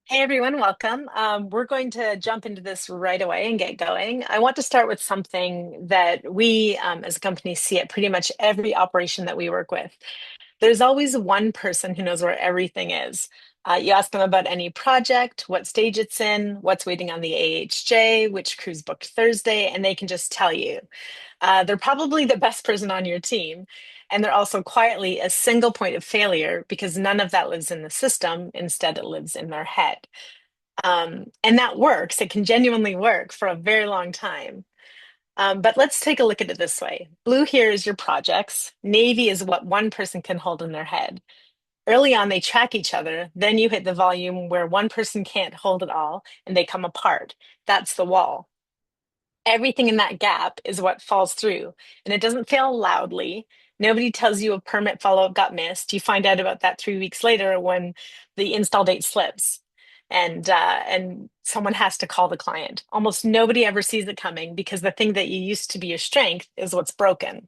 Hey everyone, welcome. We're going to jump into this right away and get going. I want to start with something that we as a company see at pretty much every operation that we work with. There's always one person who knows where everything is. You ask them about any project, what stage it's in, what's waiting on the AHJ, which crew's booked Thursday, and they can just tell you. They're probably the best person on your team. And they're also quietly a single point of failure because none of that lives in the system. Instead, it lives in their head. And that works. It can genuinely work for a very long time. But let's take a look at it this way. Blue here is your projects. Navy is what one person can hold in their head. Early on, they track each other. Then you hit the volume where one person can't hold it all and they come apart. That's the wall. Everything in that gap is what falls through, and it doesn't fail loudly. Nobody tells you a permit follow-up got missed. You find out about that 3 weeks later when the install date slips, and someone has to call the client. Almost nobody ever sees it coming because the thing that you used to be your strength is what's broken.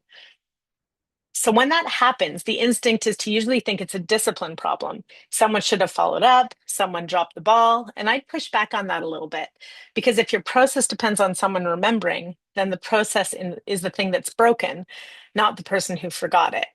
So when that happens, the instinct is to usually think it's a discipline problem. Someone should have followed up, someone dropped the ball, and I'd push back on that a little bit because if your process depends on someone remembering, then the is the thing that's broken, not the person who forgot it.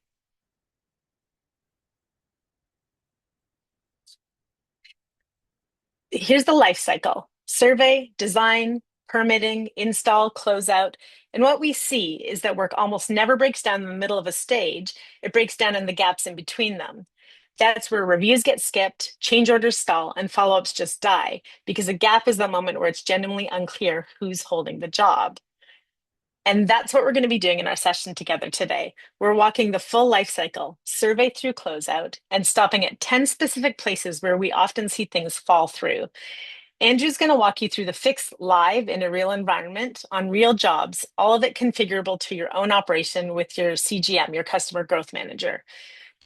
Here's the life cycle: survey, design, permitting, install, closeout. And what we see is that work almost never breaks down in the middle of a stage, it breaks down in the gaps in between them. That's where reviews get skipped, change orders stall, and follow ups just die because a gap is the moment where it's genuinely unclear who's holding the job. And that's what we're going to be doing in our session together today. We're walking the full life cycle, survey through closeout, and stopping at 10 specific places where we often see things fall through. Andrew's going to walk you through the fix live in a real environment on real jobs, all of it configurable to your own operation with your CGM, your customer growth manager.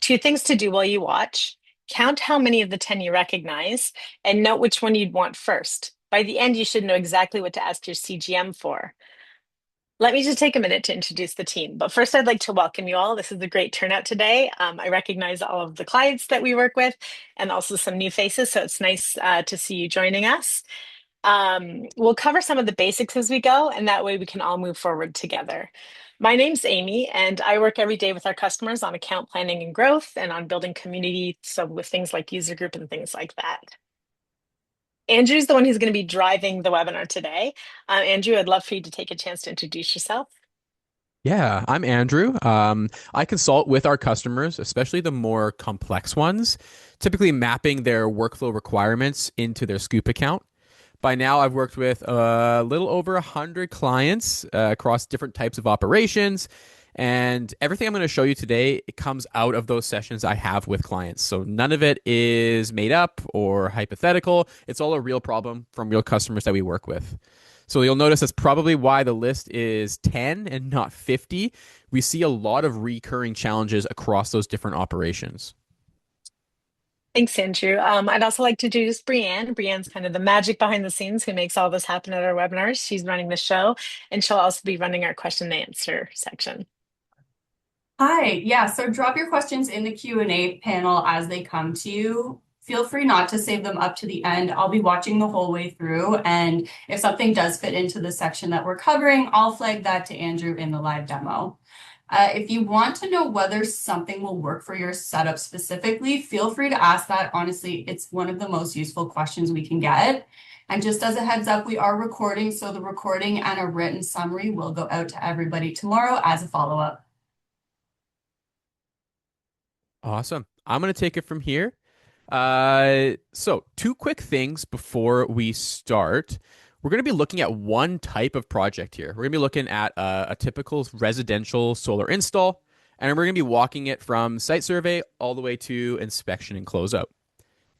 Two things to do while you watch: count how many of the 10 you recognize and note which one you'd want first. By the end, you should know exactly what to ask your CGM for. Let me just take a minute to introduce the team. But first, I'd like to welcome you all. This is a great turnout today. I recognize all of the clients that we work with and also some new faces. So it's nice to see you joining us. We'll cover some of the basics as we go, and that way we can all move forward together. My name's Amy, and I work every day with our customers on account planning and growth and on building community. So with things like user group and things like that. Andrew's the one who's going to be driving the webinar today. Andrew, I'd love for you to take a chance to introduce yourself. Yeah, I'm Andrew. I consult with our customers, especially the more complex ones, typically mapping their workflow requirements into their Scoop account. By now, I've worked with a little over 100 clients across different types of operations. And everything I'm going to show you today, it comes out of those sessions I have with clients. So none of it is made up or hypothetical. It's all a real problem from real customers that we work with. So you'll notice that's probably why the list is 10 and not 50. We see a lot of recurring challenges across those different operations. Thanks, Andrew. I'd also like to introduce Brianne. Brianne's kind of the magic behind the scenes who makes all this happen at our webinars. She's running the show, and she'll also be running our question and answer section. Hi, yeah, so drop your questions in the Q&A panel as they come to you. Feel free not to save them up to the end. I'll be watching the whole way through, and if something does fit into the section that we're covering, I'll flag that to Andrew in the live demo. If you want to know whether something will work for your setup specifically, feel free to ask that. Honestly, it's one of the most useful questions we can get. And just as a heads up, we are recording, so the recording and a written summary will go out to everybody tomorrow as a follow-up. Awesome. I'm going to take it from here. So, two quick things before we start. We're going to be looking at one type of project here. We're going to be looking at a typical residential solar install, and we're going to be walking it from site survey all the way to inspection and closeout.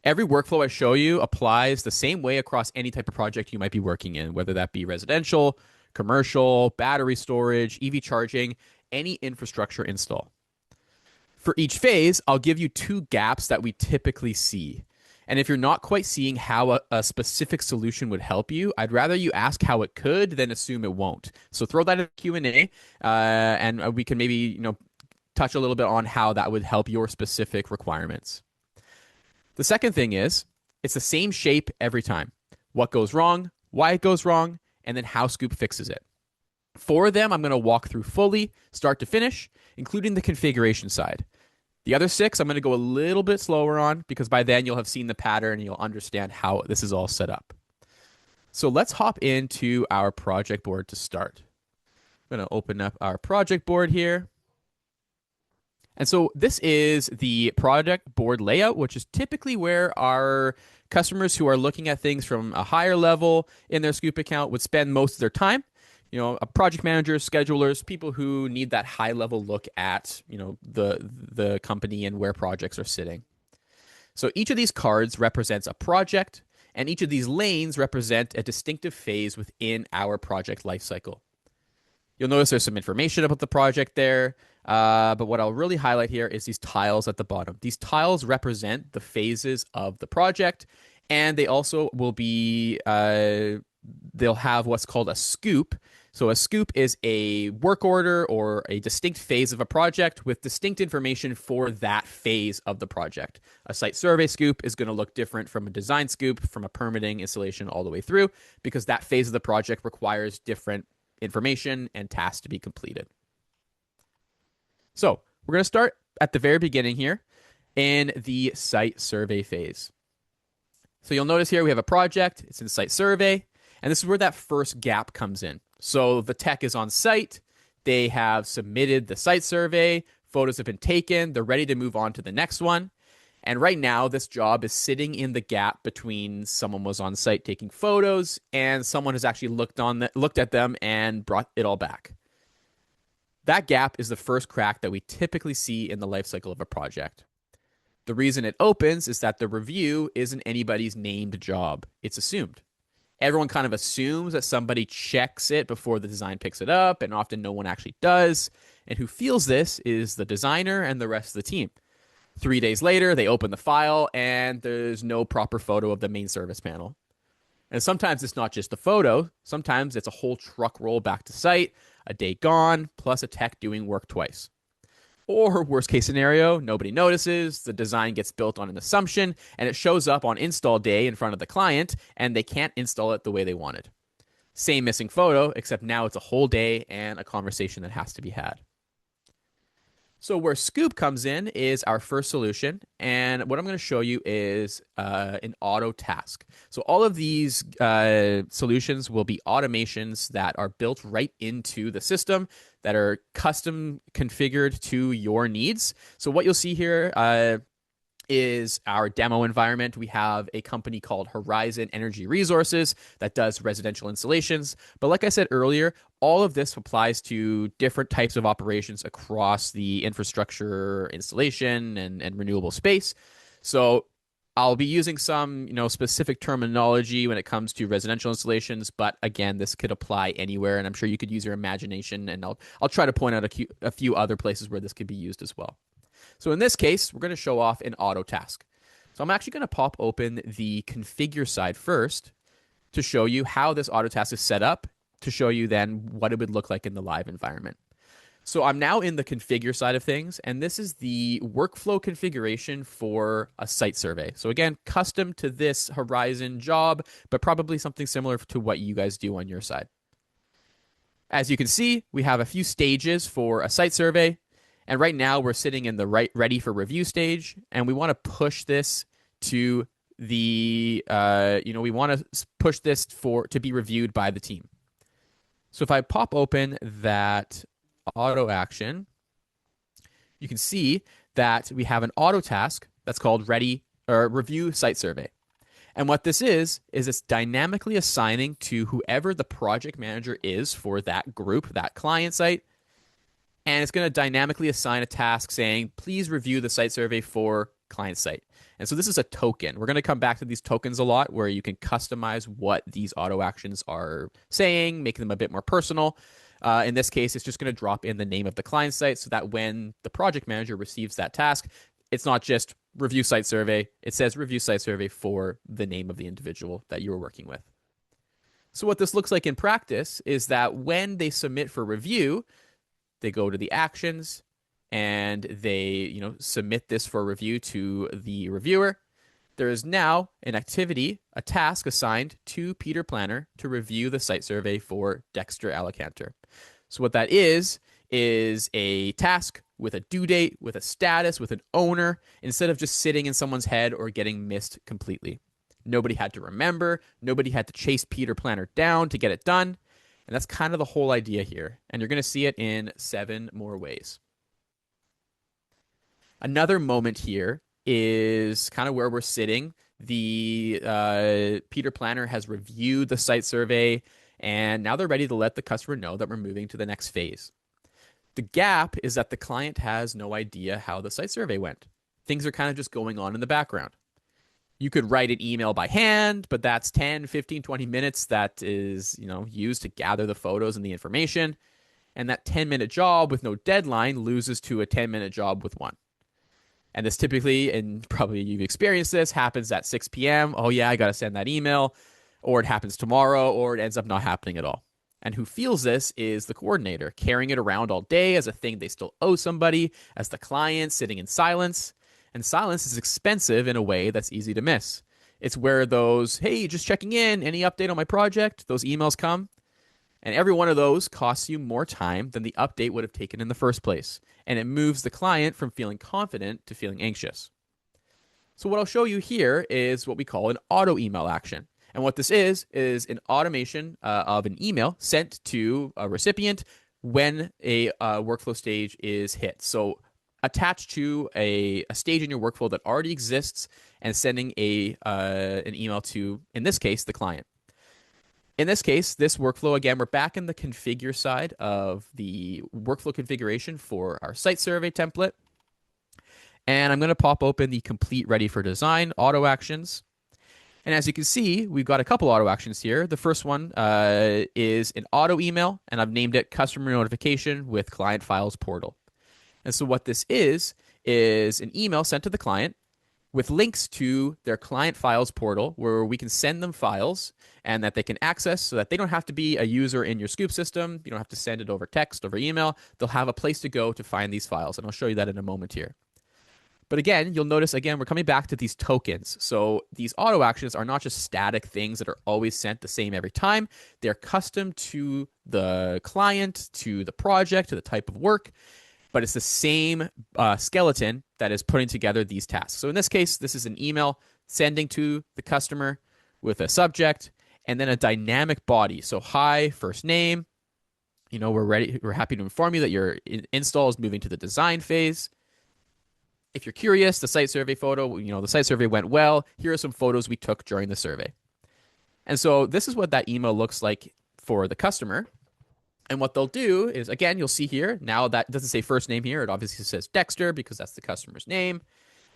Every workflow I show you applies the same way across any type of project you might be working in, whether that be residential, commercial, battery storage, EV charging, any infrastructure install. For each phase, I'll give you two gaps that we typically see. And if you're not quite seeing how a specific solution would help you, I'd rather you ask how it could than assume it won't. So throw that in the Q&A, and we can maybe touch a little bit on how that would help your specific requirements. The second thing is It's the same shape every time. What goes wrong, why it goes wrong, and then how Scoop fixes it. 4 of them I'm going to walk through fully, start to finish, including the configuration side. The other 6 I'm going to go a little bit slower on because by then you'll have seen the pattern and you'll understand how this is all set up. So let's hop into our project board to start. I'm going to open up our project board here. And so this is the project board layout, which is typically where our customers who are looking at things from a higher level in their Scoop account would spend most of their time. Project managers, schedulers, people who need that high level look at, the company and where projects are sitting. So each of these cards represents a project, and each of these lanes represent a distinctive phase within our project lifecycle. You'll notice there's some information about the project there, but what I'll really highlight here is these tiles at the bottom. These tiles represent the phases of the project, and they also will be, they'll have what's called a scoop. So a scoop is a work order or a distinct phase of a project with distinct information for that phase of the project. A site survey scoop is going to look different from a design scoop, from a permitting, installation, all the way through, because that phase of the project requires different information and tasks to be completed. So we're going to start at the very beginning here in the site survey phase. So you'll notice here we have a project, it's in site survey, and this is where that first gap comes in. So the tech is on site, they have submitted the site survey, photos have been taken, they're ready to move on to the next one. And right now, this job is sitting in the gap between someone was on site taking photos and someone has actually looked at them and brought it all back. That gap is the first crack that we typically see in the life cycle of a project. The reason it opens is that the review isn't anybody's named job. It's assumed. Everyone kind of assumes that somebody checks it before the design picks it up, and often no one actually does. And who feels this is the designer and the rest of the team. 3 days later, they open the file, and there's no proper photo of the main service panel. And sometimes it's not just the photo. Sometimes it's a whole truck roll back to site, a day gone, plus a tech doing work twice. Or worst case scenario, nobody notices, the design gets built on an assumption, and it shows up on install day in front of the client, and they can't install it the way they wanted. Same missing photo, except now it's a whole day and a conversation that has to be had. So where Scoop comes in is our first solution, and what I'm going to show you is an auto task. So all of these solutions will be automations that are built right into the system that are custom configured to your needs. So what you'll see here is our demo environment. We have a company called Horizon Energy Resources that does residential installations. But like I said earlier, all of this applies to different types of operations across the infrastructure, installation, and renewable space. So I'll be using some, specific terminology when it comes to residential installations, but again, this could apply anywhere, and I'm sure you could use your imagination, and I'll try to point out a few other places where this could be used as well. So in this case, we're going to show off an auto task. So I'm actually going to pop open the configure side first to show you how this auto task is set up, to show you then what it would look like in the live environment. So I'm now in the configure side of things, and this is the workflow configuration for a site survey. So again, custom to this Horizon job, but probably something similar to what you guys do on your side. As you can see, we have a few stages for a site survey, and right now we're sitting in the ready for review stage, and we want to push this to the, we want to push this to be reviewed by the team. So if I pop open that auto action, you can see that we have an auto task that's called review site survey. And what this is it's dynamically assigning to whoever the project manager is for that group, that client site. And it's going to dynamically assign a task saying, please review the site survey for client site. And so this is a token. We're going to come back to these tokens a lot where you can customize what these auto actions are saying, make them a bit more personal. In this case, it's just going to drop in the name of the client site so that when the project manager receives that task, it's not just review site survey. It says review site survey for the name of the individual that you were working with. So what this looks like in practice is that when they submit for review, they go to the actions and they, submit this for review to the reviewer. there is now an activity, a task assigned to Peter Planner to review the site survey for Dexter Alicanter. So what that is a task with a due date, with a status, with an owner, instead of just sitting in someone's head or getting missed completely. Nobody had to remember. Nobody had to chase Peter Planner down to get it done. And that's kind of the whole idea here. And you're going to see it in 7 more ways. Another moment here is kind of where we're sitting. The Peter Planner has reviewed the site survey, and now they're ready to let the customer know that we're moving to the next phase. The gap is that the client has no idea how the site survey went. Things are kind of just going on in the background. You could write an email by hand, but that's 10, 15, 20 minutes that is, used to gather the photos and the information. And that 10-minute job with no deadline loses to a 10-minute job with one. And this typically, and probably you've experienced this, happens at 6 p.m. Oh yeah, I got to send that email. Or it happens tomorrow, or it ends up not happening at all. And who feels this is the coordinator, carrying it around all day as a thing they still owe somebody, as the client sitting in silence. And silence is expensive in a way that's easy to miss. It's where those, hey, just checking in, any update on my project, those emails come. And every one of those costs you more time than the update would have taken in the first place. And it moves the client from feeling confident to feeling anxious. So what I'll show you here is what we call an auto email action. And what this is an automation of an email sent to a recipient when a workflow stage is hit. So attached to a stage in your workflow that already exists and sending an email to, in this case, the client. In this case, this workflow, again, we're back in the configure side of the workflow configuration for our site survey template. And I'm going to pop open the complete ready for design auto actions. And as you can see, we've got a couple auto actions here. The first one is an auto email, and I've named it customer notification with client files portal. And so what this is an email sent to the client with links to their client files portal where we can send them files and that they can access so that they don't have to be a user in your Scoop system. You don't have to send it over text, over email. They'll have a place to go to find these files. And I'll show you that in a moment here. But again, you'll notice, again, we're coming back to these tokens. So these auto actions are not just static things that are always sent the same every time. They're custom to the client, to the project, to the type of work. But it's the same skeleton that is putting together these tasks. So in this case, this is an email sending to the customer with a subject and then a dynamic body. So hi, first name. We're ready. We're happy to inform you that your install is moving to the design phase. If you're curious, the site survey photo, the site survey went well. Here are some photos we took during the survey. And so this is what that email looks like for the customer. And what they'll do is, again, you'll see here, now that doesn't say first name here. It obviously says Dexter because that's the customer's name.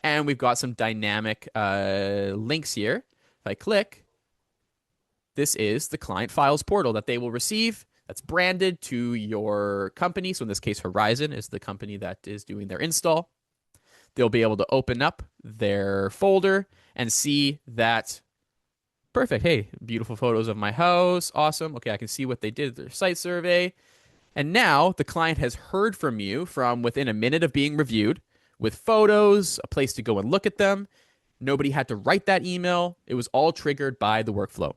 And we've got some dynamic links here. If I click, this is the client files portal that they will receive. That's branded to your company. So in this case, Horizon is the company that is doing their install. They'll be able to open up their folder and see that, perfect, hey, beautiful photos of my house, awesome. Okay, I can see what they did, their site survey. And now the client has heard from you from within a minute of being reviewed with photos, a place to go and look at them. Nobody had to write that email. It was all triggered by the workflow.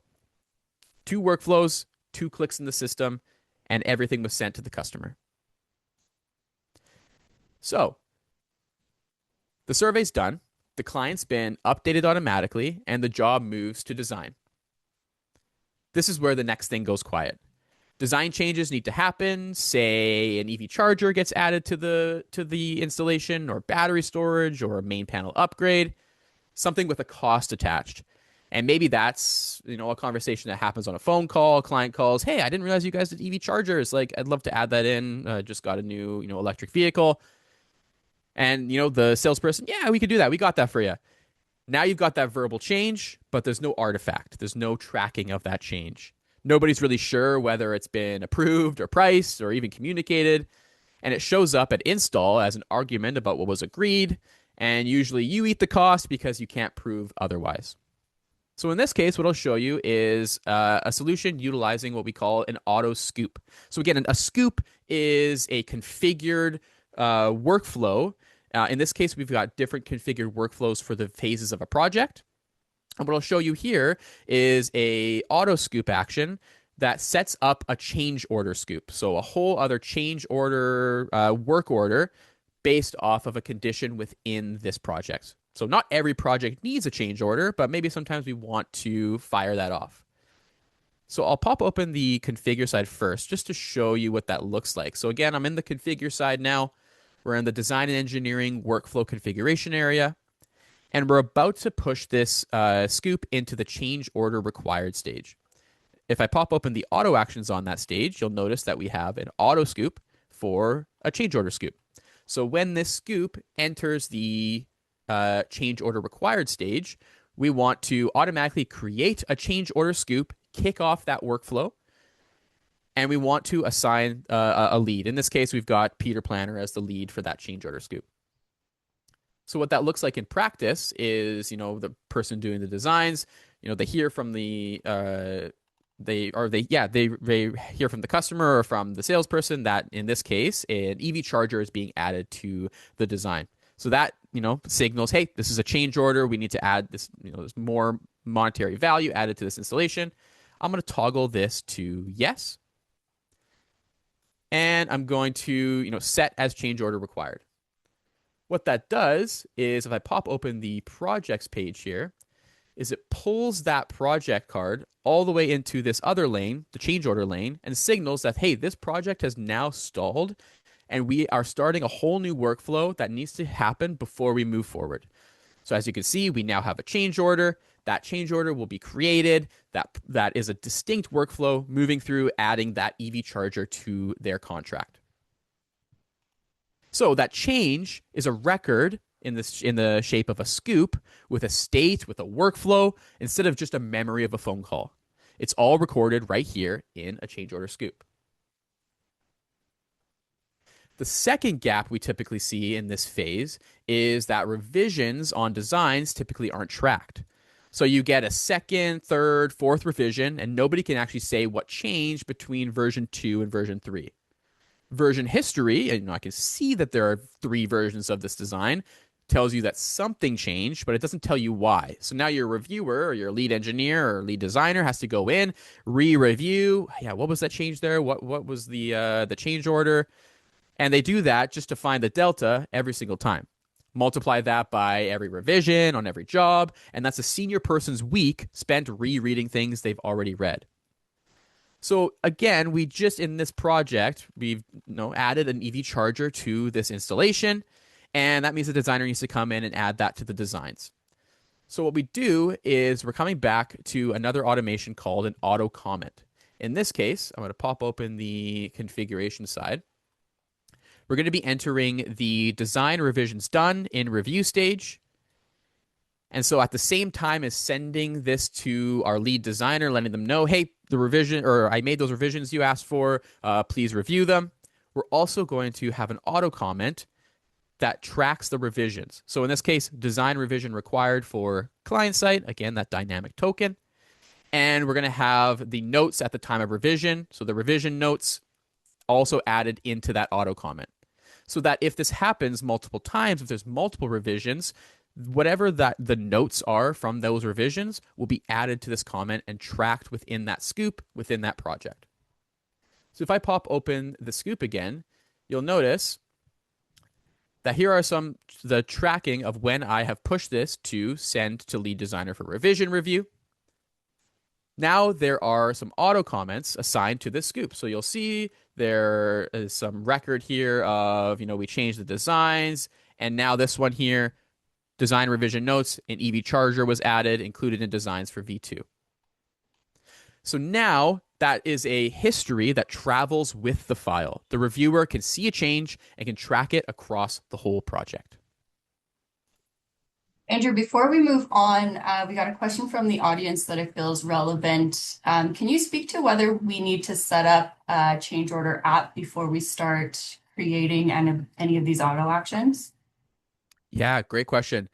2 workflows, 2 clicks in the system, and everything was sent to the customer. So the survey's done, the client's been updated automatically, and the job moves to design. This is where the next thing goes quiet. Design changes need to happen. Say an EV charger gets added to the installation, or battery storage, or a main panel upgrade, something with a cost attached. And maybe that's a conversation that happens on a phone call. A client calls, hey, I didn't realize you guys did EV chargers. Like, I'd love to add that in. Just got a new electric vehicle. And, the salesperson, yeah, we could do that. We got that for you. Now you've got that verbal change, but there's no artifact. There's no tracking of that change. Nobody's really sure whether it's been approved or priced or even communicated. And it shows up at install as an argument about what was agreed. And usually you eat the cost because you can't prove otherwise. So in this case, what I'll show you is a solution utilizing what we call an auto scoop. So again, a scoop is a configured workflow. In this case, we've got different configured workflows for the phases of a project. And what I'll show you here is a auto scoop action that sets up a change order scoop. So a whole other change order, work order based off of a condition within this project. So not every project needs a change order, but maybe sometimes we want to fire that off. So I'll pop open the configure side first just to show you what that looks like. So again, I'm in the configure side now. We're in the design and engineering workflow configuration area. And we're about to push this scoop into the change order required stage. If I pop open the auto actions on that stage, you'll notice that we have an auto scoop for a change order scoop. So when this scoop enters the change order required stage, we want to automatically create a change order scoop, kick off that workflow, and we want to assign a lead. In this case, we've got Peter Planner as the lead for that change order scoop. So what that looks like in practice is, the person doing the designs, they hear from the they hear from the customer or from the salesperson that in this case an EV charger is being added to the design. So that signals, hey, this is a change order. We need to add this, there's more monetary value added to this installation. I'm going to toggle this to yes, and I'm going to set as change order required. What that does is if I pop open the projects page here, is it pulls that project card all the way into this other lane, the change order lane, and signals that, hey, this project has now stalled and we are starting a whole new workflow that needs to happen before we move forward. So as you can see, we now have a change order. That change order will be created. That is a distinct workflow moving through adding that EV charger to their contract. So that change is a record in the shape of a scoop with a state, with a workflow, instead of just a memory of a phone call. It's all recorded right here in a change order scoop. The second gap we typically see in this phase is that revisions on designs typically aren't tracked. So you get a second, third, fourth revision, and nobody can actually say what changed between version 2 and version 3. Version history, and I can see that there are 3 versions of this design, tells you that something changed, but it doesn't tell you why. So now your reviewer or your lead engineer or lead designer has to go in, re-review. Yeah, what was that change there? What was the change order? And they do that just to find the delta every single time. Multiply that by every revision on every job, and that's a senior person's week spent rereading things they've already read. So again, we just in this project, we've added an EV charger to this installation, and that means the designer needs to come in and add that to the designs. So what we do is we're coming back to another automation called an auto comment. In this case, I'm going to pop open the configuration side. We're going to be entering the design revisions done in review stage. And so at the same time as sending this to our lead designer, letting them know, hey, the revision, or I made those revisions you asked for, please review them. We're also going to have an auto comment that tracks the revisions. So in this case, design revision required for client site, again, that dynamic token. And we're going to have the notes at the time of revision. So the revision notes also added into that auto comment. So that if this happens multiple times, if there's multiple revisions, whatever that the notes are from those revisions will be added to this comment and tracked within that scoop, within that project. So if I pop open the scoop again, you'll notice that here are the tracking of when I have pushed this to send to lead designer for revision review. Now there are some auto comments assigned to this scoop. So you'll see there is some record here of, we changed the designs, and now this one here, design revision notes, an EV charger was added, included in designs for V2. So now that is a history that travels with the file. The reviewer can see a change and can track it across the whole project. Andrew, before we move on, we got a question from the audience that I feel is relevant. Can you speak to whether we need to set up a change order app before we start creating any of these auto actions? Yeah, great question.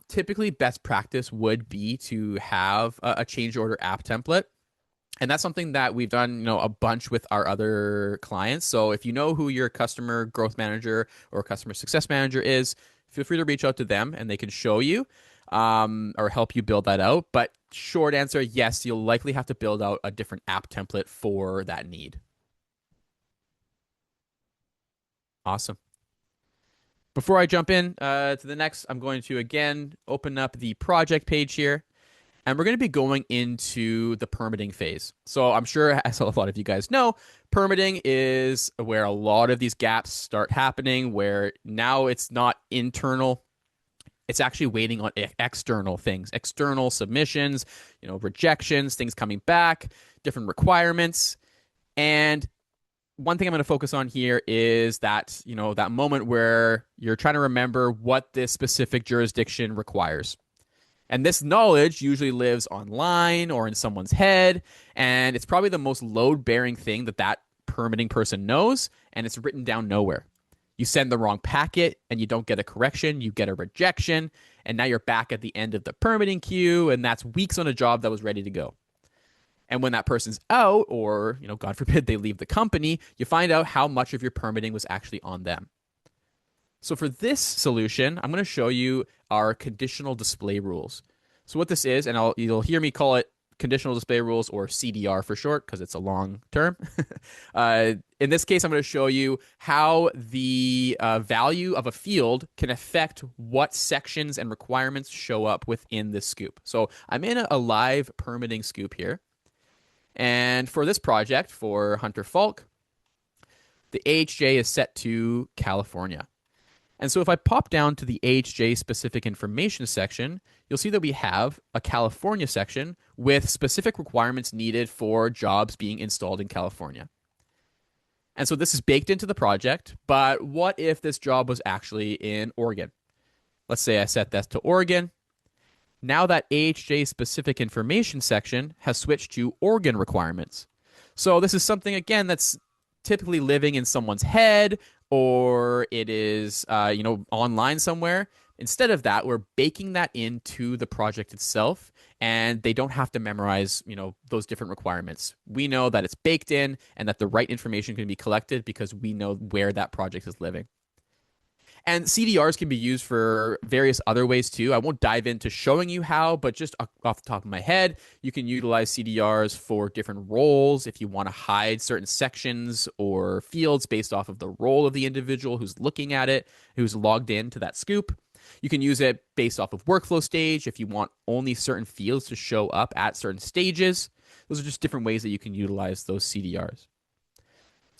Typically, best practice would be to have a change order app template. And that's something that we've done, a bunch with our other clients. So if you know who your customer growth manager or customer success manager is, feel free to reach out to them and they can show you. or help you build that out. But short answer, yes, you'll likely have to build out a different app template for that need. Awesome. Before I jump in to the next, I'm going to again open up the project page here. And we're going to be going into the permitting phase. So I'm sure, as a lot of you guys know, permitting is where a lot of these gaps start happening, where now it's not internal. It's actually waiting on external things, external submissions, rejections, things coming back, different requirements. And one thing I'm going to focus on here is that, that moment where you're trying to remember what this specific jurisdiction requires. And this knowledge usually lives online or in someone's head, and it's probably the most load-bearing thing that permitting person knows, and it's written down nowhere. You send the wrong packet, and you don't get a correction, you get a rejection, and now you're back at the end of the permitting queue, and that's weeks on a job that was ready to go. And when that person's out, or, God forbid, they leave the company, you find out how much of your permitting was actually on them. So for this solution, I'm going to show you our conditional display rules. So what this is, and you'll hear me call it conditional display rules, or CDR for short, because it's a long term. In this case, I'm going to show you how the value of a field can affect what sections and requirements show up within this scoop. So I'm in a live permitting scoop here. And for this project, for Hunter Falk, the AHJ is set to California. And so if I pop down to the AHJ specific information section, you'll see that we have a California section with specific requirements needed for jobs being installed in California. And so this is baked into the project, but what if this job was actually in Oregon? Let's say I set that to Oregon. Now that AHJ specific information section has switched to Oregon requirements. So this is something, again, that's typically living in someone's head, or it is online somewhere. Instead of that, we're baking that into the project itself, and they don't have to memorize those different requirements. We know that it's baked in and that the right information can be collected because we know where that project is living. And CDRs can be used for various other ways too. I won't dive into showing you how, but just off the top of my head, you can utilize CDRs for different roles if you want to hide certain sections or fields based off of the role of the individual who's looking at it, who's logged into that scoop. You can use it based off of workflow stage if you want only certain fields to show up at certain stages. Those are just different ways that you can utilize those CDRs.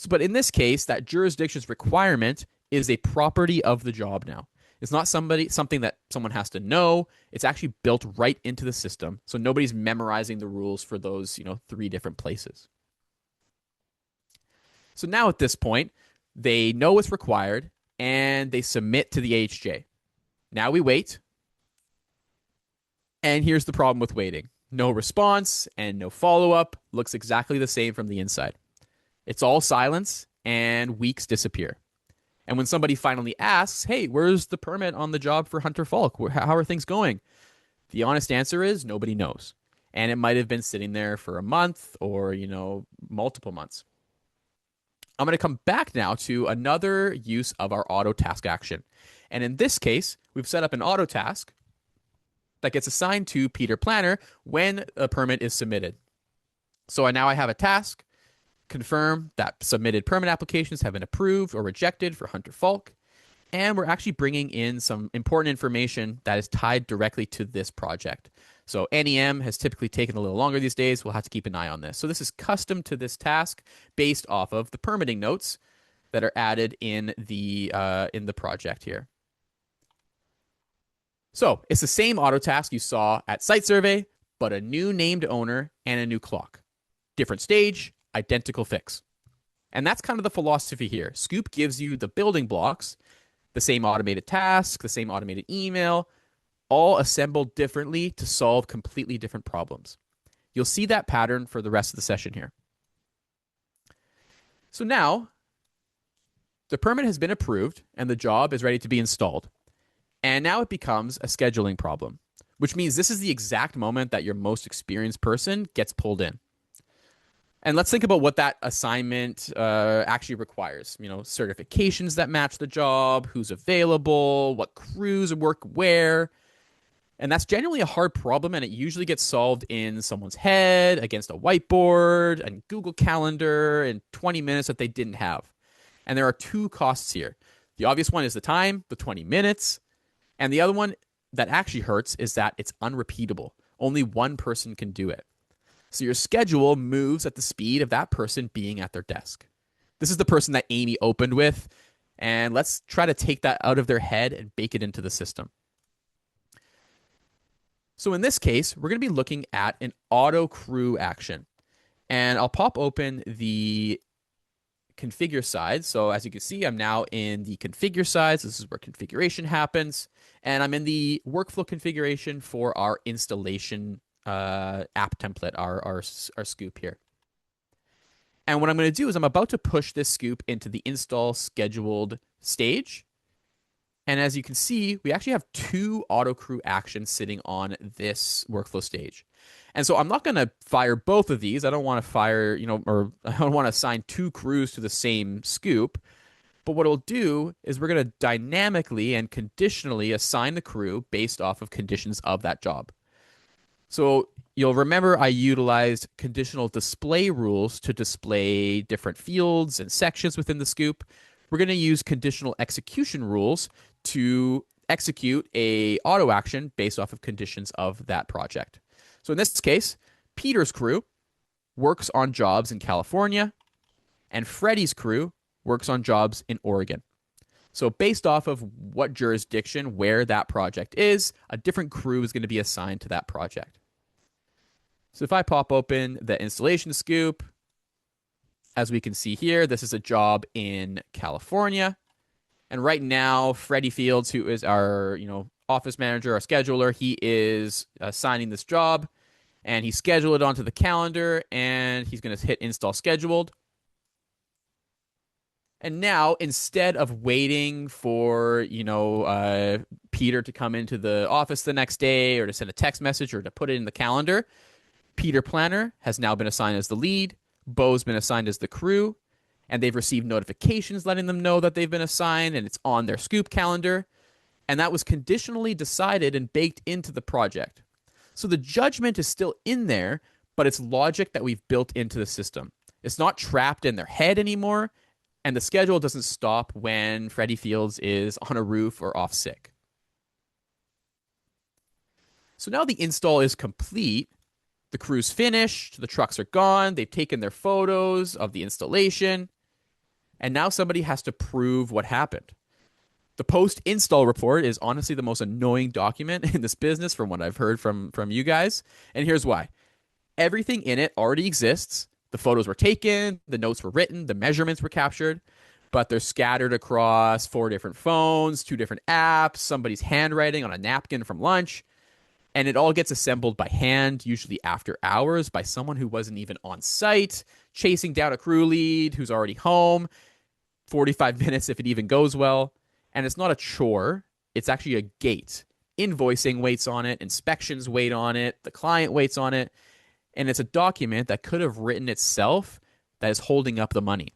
But in this case, that jurisdiction's requirement is a property of the job now. It's not something that someone has to know. It's actually built right into the system. So nobody's memorizing the rules for those, 3 different places. So now at this point, they know what's required and they submit to the AHJ. Now we wait. And here's the problem with waiting. No response and no follow-up. Looks exactly the same from the inside. It's all silence and weeks disappear. And when somebody finally asks, hey, where's the permit on the job for Hunter Falk? How are things going? The honest answer is nobody knows. And it might have been sitting there for a month or, multiple months. I'm going to come back now to another use of our auto task action. And in this case, we've set up an auto task that gets assigned to Peter Planner when a permit is submitted. So now I have a task. Confirm that submitted permit applications have been approved or rejected for Hunter Falk. And we're actually bringing in some important information that is tied directly to this project. So NEM has typically taken a little longer these days. We'll have to keep an eye on this. So this is custom to this task based off of the permitting notes that are added in the project here. So it's the same auto task you saw at site survey, but a new named owner and a new clock. Different stage, identical fix. And that's kind of the philosophy here. Scoop gives you the building blocks, the same automated task, the same automated email, all assembled differently to solve completely different problems. You'll see that pattern for the rest of the session here. So now, the permit has been approved and the job is ready to be installed. And now it becomes a scheduling problem, which means this is the exact moment that your most experienced person gets pulled in. And let's think about what that assignment actually requires. Certifications that match the job, who's available, what crews work where. And that's generally a hard problem, and it usually gets solved in someone's head, against a whiteboard, and Google Calendar in 20 minutes that they didn't have. And there are two costs here. The obvious one is the time, the 20 minutes. And the other one that actually hurts is that it's unrepeatable. Only one person can do it. So your schedule moves at the speed of that person being at their desk. This is the person that Amy opened with. And let's try to take that out of their head and bake it into the system. So in this case, we're going to be looking at an auto crew action. And I'll pop open the configure side. So as you can see, I'm now in the configure side. So this is where configuration happens. And I'm in the workflow configuration for our installation app template, our scoop here. And what I'm going to do is I'm about to push this scoop into the install scheduled stage. And as you can see, we actually have two auto crew actions sitting on this workflow stage. And so I'm not going to fire both of these. I don't want to fire, or I don't want to assign two crews to the same scoop. But what it'll do is we're going to dynamically and conditionally assign the crew based off of conditions of that job. So you'll remember I utilized conditional display rules to display different fields and sections within the scoop. We're going to use conditional execution rules to execute a auto action based off of conditions of that project. So in this case, Peter's crew works on jobs in California, and Freddie's crew works on jobs in Oregon. So based off of what jurisdiction, where that project is, a different crew is going to be assigned to that project. So if I pop open the installation scoop, as we can see here, this is a job in California. And right now, Freddie Fields, who is our office manager, our scheduler, he is assigning this job. And he scheduled it onto the calendar, and he's going to hit install scheduled. And now, instead of waiting for, Peter to come into the office the next day or to send a text message or to put it in the calendar, Peter Planner has now been assigned as the lead. Bo's been assigned as the crew, and they've received notifications letting them know that they've been assigned, and it's on their scoop calendar. And that was conditionally decided and baked into the project. So the judgment is still in there, but it's logic that we've built into the system. It's not trapped in their head anymore, and the schedule doesn't stop when Freddie Fields is on a roof or off sick. So now the install is complete. The crew's finished, the trucks are gone, they've taken their photos of the installation, and now somebody has to prove what happened. The post-install report is honestly the most annoying document in this business from what I've heard from you guys, and here's why. Everything in it already exists. The photos were taken, the notes were written, the measurements were captured, but they're scattered across 4 different phones, 2 different apps, somebody's handwriting on a napkin from lunch. And it all gets assembled by hand, usually after hours, by someone who wasn't even on site, chasing down a crew lead who's already home, 45 minutes if it even goes well. And it's not a chore. It's actually a gate. Invoicing waits on it. Inspections wait on it. The client waits on it. And it's a document that could have written itself that is holding up the money.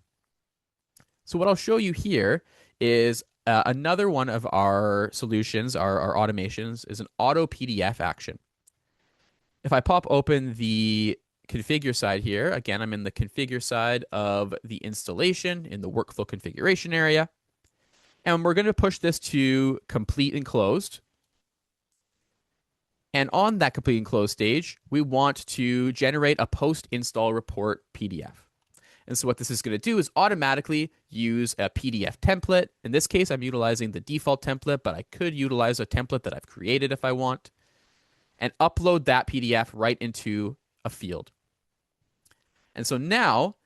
So what I'll show you here is another one of our solutions, our automations, is an auto PDF action. If I pop open the configure side here, again, I'm in the configure side of the installation in the workflow configuration area. And we're going to push this to complete and closed. And on that complete and closed stage, we want to generate a post-install report PDF. And so what this is going to do is automatically use a PDF template. In this case, I'm utilizing the default template, but I could utilize a template that I've created if I want, and upload that PDF right into a field. And so now,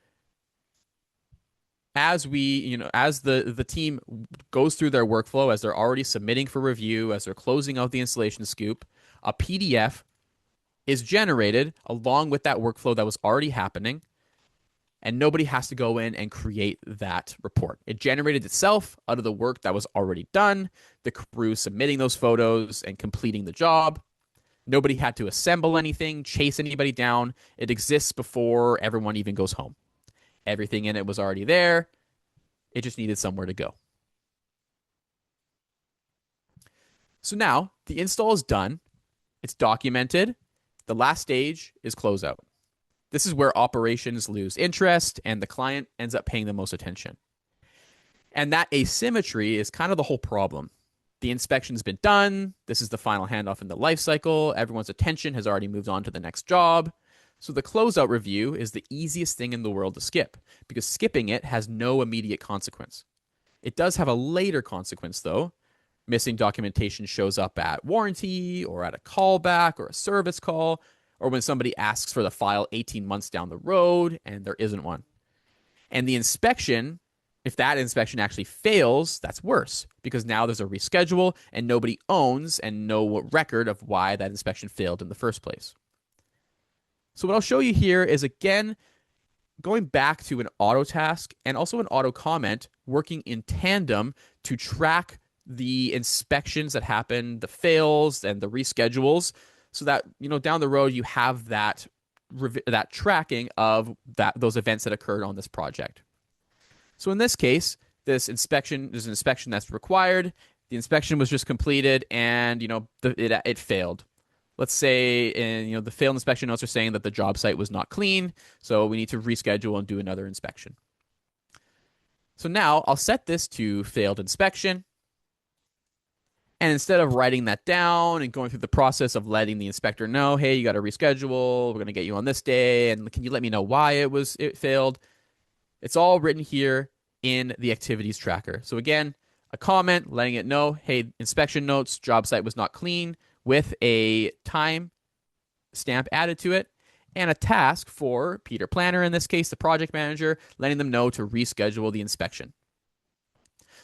as the team goes through their workflow, as they're already submitting for review, as they're closing out the installation scoop, a PDF is generated along with that workflow that was already happening. And nobody has to go in and create that report. It generated itself out of the work that was already done, the crew submitting those photos and completing the job. Nobody had to assemble anything, chase anybody down. It exists before everyone even goes home. Everything in it was already there. It just needed somewhere to go. So now the install is done. It's documented. The last stage is closeout. This is where operations lose interest and the client ends up paying the most attention. And that asymmetry is kind of the whole problem. The inspection's been done. This is the final handoff in the life cycle. Everyone's attention has already moved on to the next job. So the closeout review is the easiest thing in the world to skip because skipping it has no immediate consequence. It does have a later consequence, though. Missing documentation shows up at warranty or at a callback or a service call or when somebody asks for the file 18 months down the road and there isn't one. And the inspection, if that inspection actually fails, that's worse because now there's a reschedule and nobody owns and no record of why that inspection failed in the first place. So what I'll show you here is, again, going back to an auto task and also an auto comment working in tandem to track the inspections that happen, the fails and the reschedules, so that down the road you have that tracking of those events that occurred on this project. So in this case, there's an inspection that's required. The inspection was just completed, and it failed. Let's say, the failed inspection notes are saying that the job site was not clean, so we need to reschedule and do another inspection. So now I'll set this to failed inspection. And instead of writing that down and going through the process of letting the inspector know, hey, you got to reschedule, we're going to get you on this day, and can you let me know why it failed? It's all written here in the activities tracker. So again, a comment letting it know, hey, inspection notes, job site was not clean, with a time stamp added to it, and a task for Peter Planner, in this case, the project manager, letting them know to reschedule the inspection.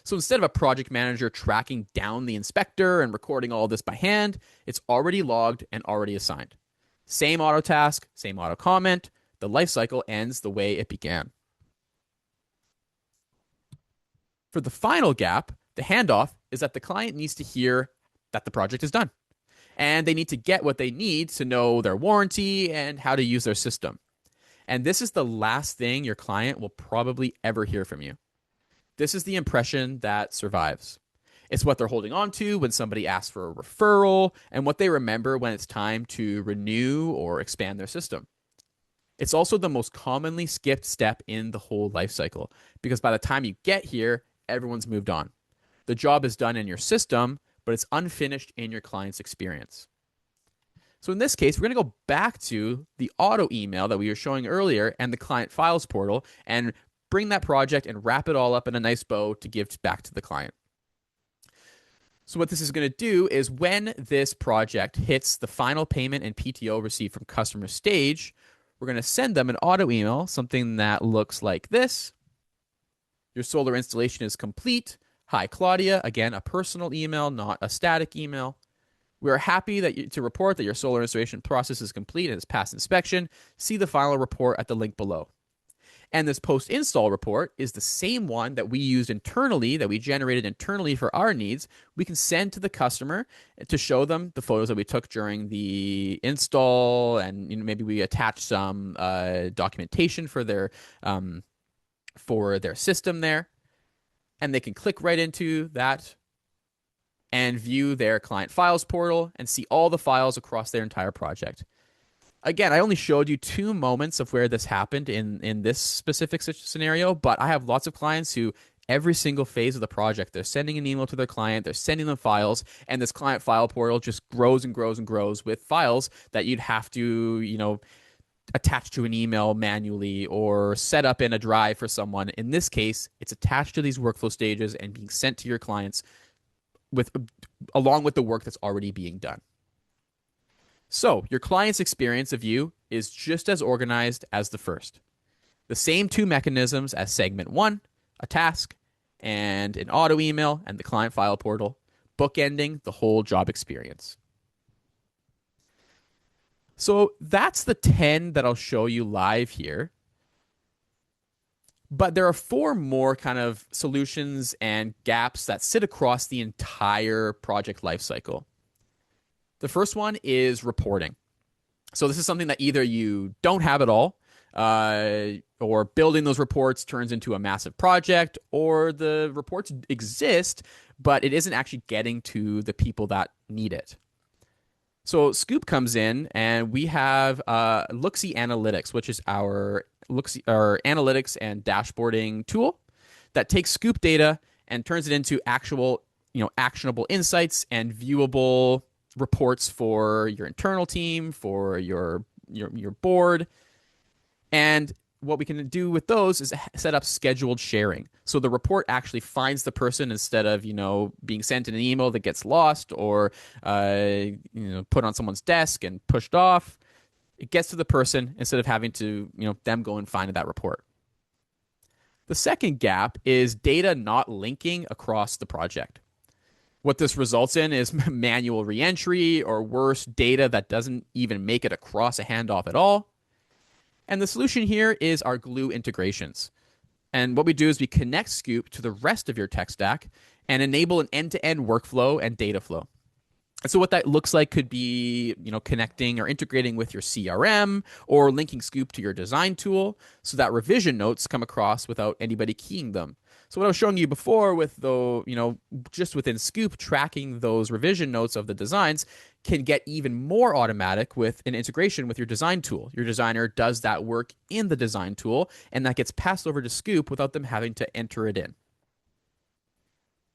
So instead of a project manager tracking down the inspector and recording all this by hand, it's already logged and already assigned. Same auto task, same auto comment. The life cycle ends the way it began. For the final gap, the handoff is that the client needs to hear that the project is done. And they need to get what they need to know their warranty and how to use their system. And this is the last thing your client will probably ever hear from you. This is the impression that survives. It's what they're holding on to when somebody asks for a referral and what they remember when it's time to renew or expand their system. It's also the most commonly skipped step in the whole life cycle because by the time you get here, everyone's moved on. The job is done in your system, but it's unfinished in your client's experience. So in this case, we're going to go back to the auto email that we were showing earlier and the client files portal and bring that project and wrap it all up in a nice bow to give back to the client. So what this is going to do is when this project hits the final payment and PTO received from customer stage, we're going to send them an auto email, something that looks like this. Your solar installation is complete. Hi, Claudia. Again, a personal email, not a static email. We are happy to report that your solar installation process is complete and has passed inspection. See the final report at the link below. And this post-install report is the same one that we used internally, that we generated internally for our needs. We can send to the customer to show them the photos that we took during the install, and maybe we attach some documentation for their system there. And they can click right into that and view their client files portal and see all the files across their entire project. Again, I only showed you 2 moments of where this happened in this specific scenario, but I have lots of clients who every single phase of the project, they're sending an email to their client, they're sending them files, and this client file portal just grows and grows and grows with files that you'd have to, attach to an email manually or set up in a drive for someone. In this case, it's attached to these workflow stages and being sent to your clients along with the work that's already being done. So your client's experience of you is just as organized as the first. The same 2 mechanisms as segment 1, a task, and an auto email and the client file portal, bookending the whole job experience. So that's the 10 that I'll show you live here. But there are 4 more kind of solutions and gaps that sit across the entire project lifecycle. The first one is reporting. So this is something that either you don't have at all, or building those reports turns into a massive project, or the reports exist, but it isn't actually getting to the people that need it. So Scoop comes in, and we have Looksee Analytics, which is our our analytics and dashboarding tool that takes Scoop data and turns it into actual, actionable insights and viewable reports for your internal team, for your board. And what we can do with those is set up scheduled sharing. So the report actually finds the person instead of, being sent in an email that gets lost or, put on someone's desk and pushed off. It gets to the person instead of having to, them go and find that report. The second gap is data not linking across the project. What this results in is manual reentry, or worse, data that doesn't even make it across a handoff at all. And the solution here is our glue integrations. And what we do is we connect Scoop to the rest of your tech stack and enable an end-to-end workflow and data flow. And so what that looks like could be, connecting or integrating with your CRM, or linking Scoop to your design tool so that revision notes come across without anybody keying them. So what I was showing you before with just within Scoop, tracking those revision notes of the designs can get even more automatic with an integration with your design tool. Your designer does that work in the design tool, and that gets passed over to Scoop without them having to enter it in.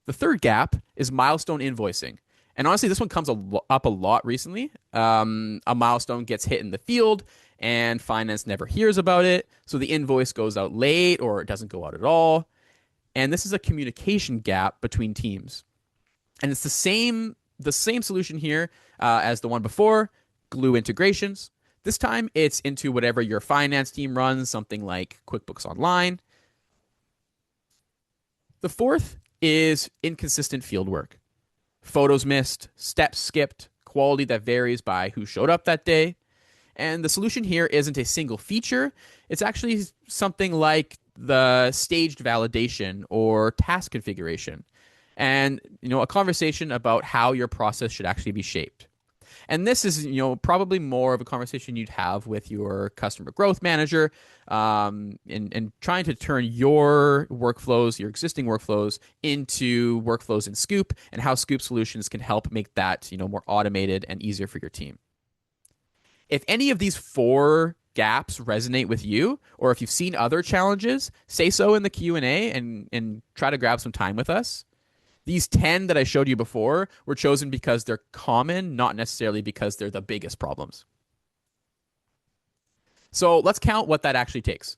The third gap is milestone invoicing. And honestly, this one comes up a lot recently. A milestone gets hit in the field, and finance never hears about it. So the invoice goes out late, or it doesn't go out at all. And this is a communication gap between teams. And it's the same solution here as the one before, glue integrations. This time it's into whatever your finance team runs, something like QuickBooks Online. The fourth is inconsistent fieldwork. Photos missed, steps skipped, quality that varies by who showed up that day. And the solution here isn't a single feature. It's actually something like the staged validation or task configuration, and a conversation about how your process should actually be shaped. And this is, probably more of a conversation you'd have with your customer growth manager, and trying to turn your workflows, your existing workflows, into workflows in Scoop, and how Scoop solutions can help make that, more automated and easier for your team. If any of these four gaps resonate with you, or if you've seen other challenges, say so in the Q&A and try to grab some time with us. These 10 that I showed you before were chosen because they're common, not necessarily because they're the biggest problems. So let's count what that actually takes.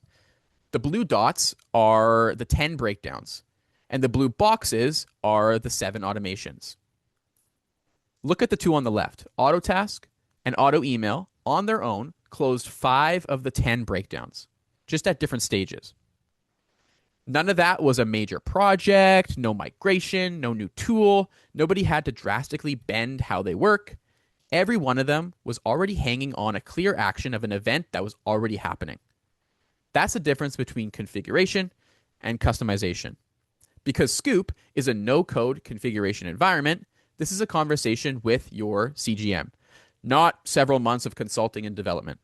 The blue dots are the 10 breakdowns, and the blue boxes are the 7 automations. Look at the two on the left. Autotask and auto email on their own closed 5 of the 10 breakdowns, just at different stages. None of that was a major project, no migration, no new tool. Nobody had to drastically bend how they work. Every one of them was already hanging on a clear action of an event that was already happening. That's the difference between configuration and customization. Because Scoop is a no-code configuration environment, this is a conversation with your CGM, not several months of consulting and development.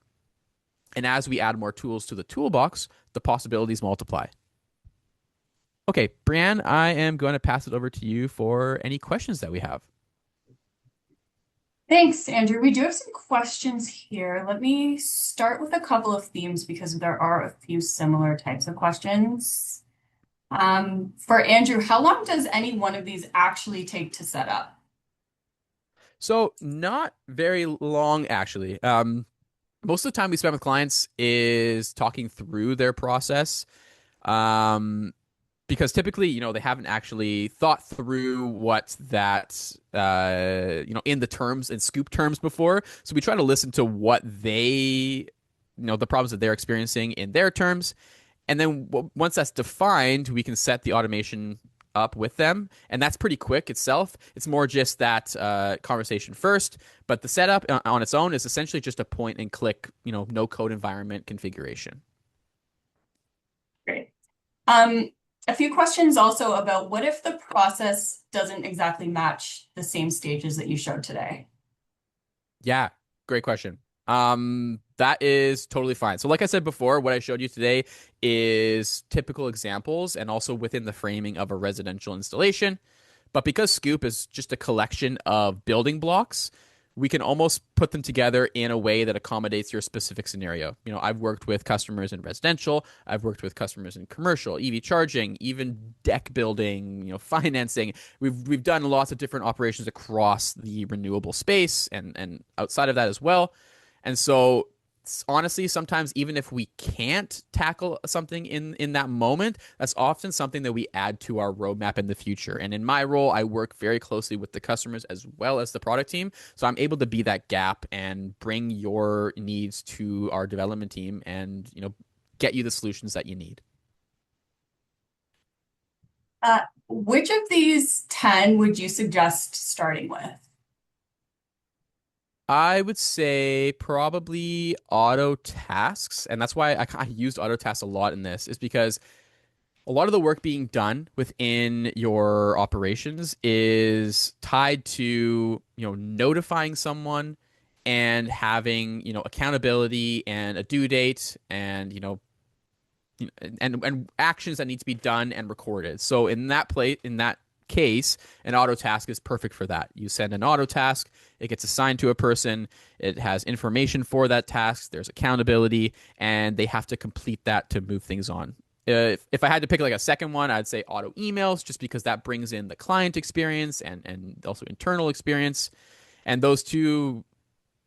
And as we add more tools to the toolbox, the possibilities multiply. Okay, Brianne, I am going to pass it over to you for any questions that we have. Thanks, Andrew. We do have some questions here. Let me start with a couple of themes because there are a few similar types of questions. For Andrew, how long does any one of these actually take to set up? So not very long, actually. Most of the time we spend with clients is talking through their process. Because typically, they haven't actually thought through what that, in the terms, in Scoop terms before. So we try to listen to what they, the problems that they're experiencing in their terms. And then once that's defined, we can set the automation up with them. And that's pretty quick itself. It's more just that conversation first. But the setup on its own is essentially just a point and click, no code environment configuration. Great. A few questions also about what if the process doesn't exactly match the same stages that you showed today? Yeah, great question. That is totally fine. So like I said before, what I showed you today is typical examples and also within the framing of a residential installation. But because Scoop is just a collection of building blocks, we can almost put them together in a way that accommodates your specific scenario. I've worked with customers in residential, I've worked with customers in commercial, EV charging, even deck building, financing. We've done lots of different operations across the renewable space and outside of that as well. And so honestly, sometimes even if we can't tackle something in that moment, that's often something that we add to our roadmap in the future. And in my role, I work very closely with the customers as well as the product team, so I'm able to be that gap and bring your needs to our development team and get you the solutions that you need. Which of these 10 would you suggest starting with? I would say probably auto tasks, and that's why I used auto tasks a lot in this, is because a lot of the work being done within your operations is tied to, notifying someone and having, accountability and a due date and, and actions that need to be done and recorded. So in that case, an auto task is perfect for that. You send an auto task, it gets assigned to a person, it has information for that task, there's accountability, and they have to complete that to move things on. If I had to pick like a second one, I'd say auto emails, just because that brings in the client experience and also internal experience. And those two,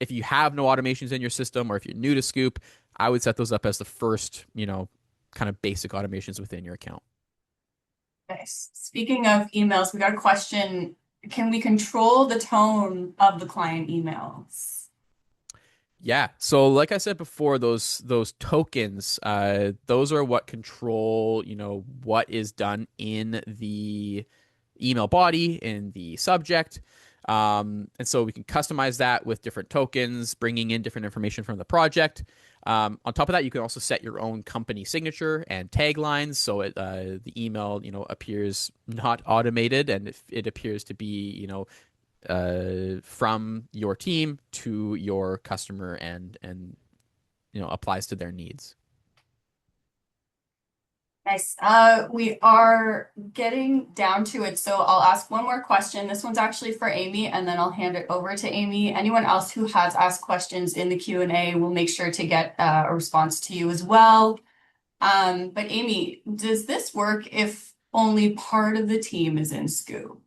if you have no automations in your system or if you're new to Scoop, I would set those up as the first, kind of basic automations within your account. Nice. Speaking of emails, we got a question. Can we control the tone of the client emails? Yeah. So like I said before, those tokens, those are what control, what is done in the email body, in the subject. And so we can customize that with different tokens, bringing in different information from the project. On top of that, you can also set your own company signature and taglines, so the email, appears not automated, and it appears to be, from your team to your customer and applies to their needs. Nice. We are getting down to it, so I'll ask one more question. This one's actually for Amy, and then I'll hand it over to Amy. Anyone else who has asked questions in the Q&A, will make sure to get a response to you as well. But Amy, does this work if only part of the team is in Scoop?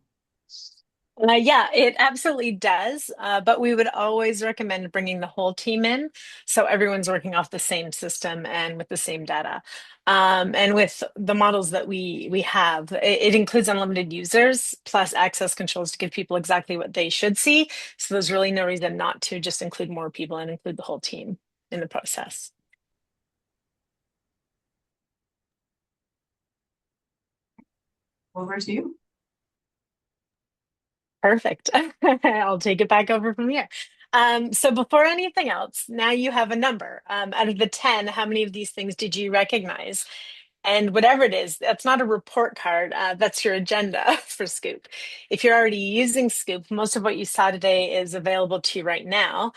Yeah, it absolutely does. But we would always recommend bringing the whole team in so everyone's working off the same system and with the same data. And with the models that we have, it includes unlimited users plus access controls to give people exactly what they should see. So there's really no reason not to just include more people and include the whole team in the process. Over to you. Perfect. I'll take it back over from here. So before anything else, now you have a number. Out of the 10, how many of these things did you recognize? And whatever it is, that's not a report card. That's your agenda for Scoop. If you're already using Scoop, most of what you saw today is available to you right now.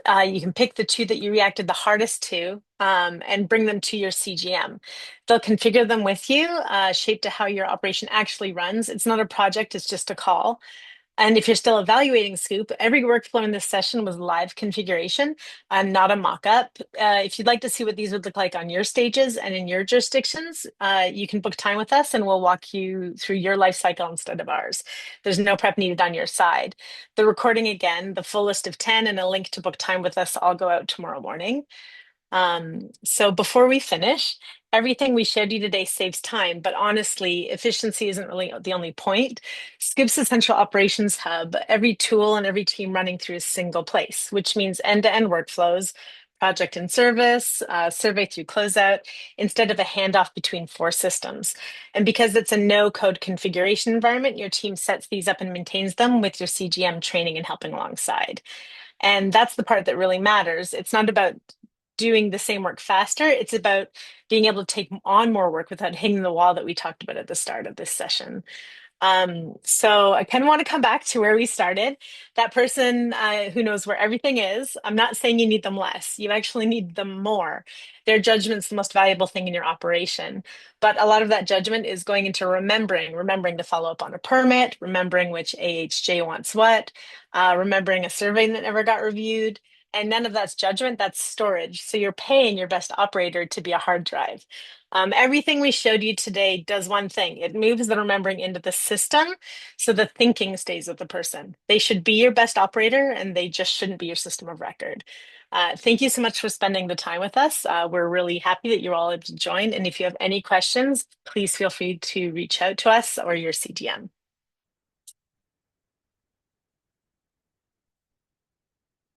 You can pick the two that you reacted the hardest to and bring them to your CGM. They'll configure them with you, shaped to how your operation actually runs. It's not a project, it's just a call. And if you're still evaluating Scoop, every workflow in this session was live configuration and not a mock-up. If you'd like to see what these would look like on your stages and in your jurisdictions, you can book time with us and we'll walk you through your life cycle instead of ours. There's no prep needed on your side. The recording again, the full list of 10 and a link to book time with us all go out tomorrow morning. So before we finish, everything we showed you today saves time, but honestly, efficiency isn't really the only point. Scoop's a central operations hub, every tool and every team running through a single place, which means end-to-end workflows, project and service, survey through closeout, instead of a handoff between four systems. And because it's a no-code configuration environment, your team sets these up and maintains them with your CGM training and helping alongside. And that's the part that really matters. It's not about doing the same work faster. It's about being able to take on more work without hitting the wall that we talked about at the start of this session. So I kind of want to come back to where we started. That person who knows where everything is, I'm not saying you need them less. You actually need them more. Their judgment's the most valuable thing in your operation. But a lot of that judgment is going into remembering to follow up on a permit, remembering which AHJ wants what, remembering a survey that never got reviewed. And none of that's judgment, that's storage. So you're paying your best operator to be a hard drive. Everything we showed you today does one thing. It moves the remembering into the system, so the thinking stays with the person. They should be your best operator, and they just shouldn't be your system of record. Thank you so much for spending the time with us. We're really happy that you're all able to join. And if you have any questions, please feel free to reach out to us or your CDM.